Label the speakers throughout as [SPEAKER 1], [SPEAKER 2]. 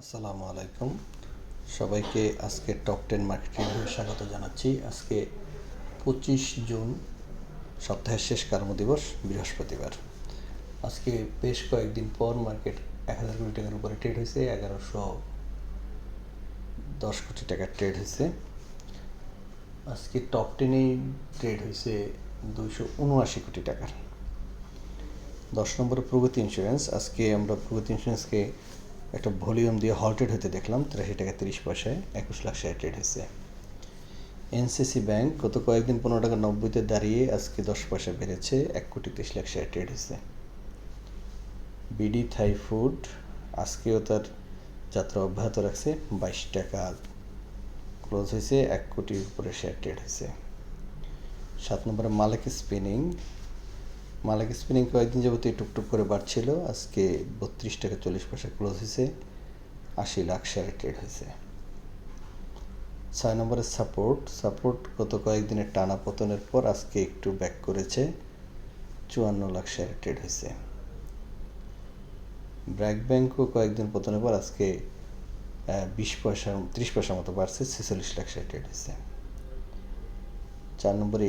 [SPEAKER 1] আসসালামু আলাইকুম সবাইকে। আজকে টপ 10 মার্কেট রিভিউ স্বাগত জানাচ্ছি। আজকে 25 জুন, সপ্তাহের শেষ কর্মদিবস, বৃহস্পতিবার। আজকে বেশ কয়েকদিন পর মার্কেট 1000 কোটি টাকার উপরে ট্রেড হয়েছে। 1110 কোটি টাকার ট্রেড হয়েছে। আজকে টপ 10-এই ট্রেড হয়েছে 279 কোটি টাকার। 10 নম্বরে প্রগতি ইন্স্যুরেন্স। আজকে আমরা প্রগতি ইন্স্যুরেন্সকে একটা ভলিউম দিয়ে হল্টেড হতে দেখলাম 83 টাকা 30 পয়সায়। 21 লাখ শেয়ার ট্রেড হয়েছে। এনসিসি ব্যাংক গত কয়েকদিন 15 টাকা 90-তে দাঁড়িয়ে আজকে 10 পয়সা বেড়েছে। 1 কোটি 30 লাখ শেয়ার ট্রেড হয়েছে। বিডি থাই ফুড আজকেও তার যাত্রা অব্যাহত রাখছে। 22 টাকা ক্লোজ হয়েছে। 1 কোটির উপরে শেয়ার ট্রেড হয়েছে। 7 নম্বরে মালিক স্পিনিং কয়েকদিন যাবতীয় টুকটুক করে বাড়ছিল। আজকে 32 টাকা 40 পয়সা ক্লোজ হয়েছে। 80 লাখ শেয়ার ট্রেড হয়েছে। 6 নম্বরে সাপোর্ট গত কয়েকদিনের টানা পতনের পর আজকে একটু ব্যাক করেছে। 54 লাখ শেয়ার ট্রেড হয়েছে। ব্র্যাক ব্যাংকও কয়েকদিন পতনের পর আজকে 30 পয়সা মতো বাড়ছে। 46 লাখ শেয়ার ট্রেড হয়েছে। 4 নম্বরে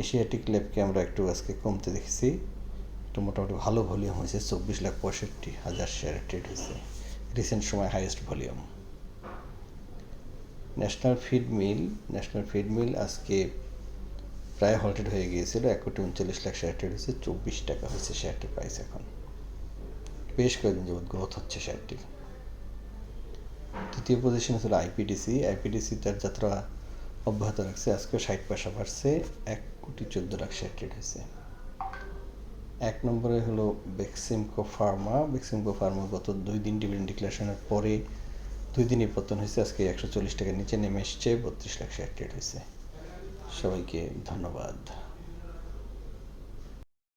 [SPEAKER 1] এশিয়াটিক ল্যাবকে আমরা একটু আজকে কমতে দেখেছি। একটু মোটামুটি ভালো ভলিউম হয়েছে। 24 লাখ 65 হাজার শেয়ারের ট্রেড হয়েছে। রিসেন্ট সময় highest volume. National feed mill আজকে প্রায় হল্টেড হয়ে গিয়েছিল। 1 কোটি 39 লাখ শেয়ার ট্রেড হয়েছে। 24 টাকা হয়েছে শেয়ারটির প্রাইস। এখন বেশ কয়েকদিন যাবৎ গ্রোথ হচ্ছে শেয়ারটির। তৃতীয় পজিশনে ছিল আইপিডিসি তার যাত্রা অব্যাহত রাখছে। আজকেও 60 পয়সা বাড়ছে। 1 কোটি 14 লাখ শেয়ার ট্রেড হয়েছে। 1 নম্বরে হলো বেক্সিমকো ফার্মা গত 2 দিন ডিভিডেন্ড ডিক্লারেশনের পরে 2 দিনই পতন হয়েছে। আজকে 140 টাকার নিচে নেমে এসছে। 32 লাখ শেয়ার ট্রেড হয়েছে। সবাইকে ধন্যবাদ।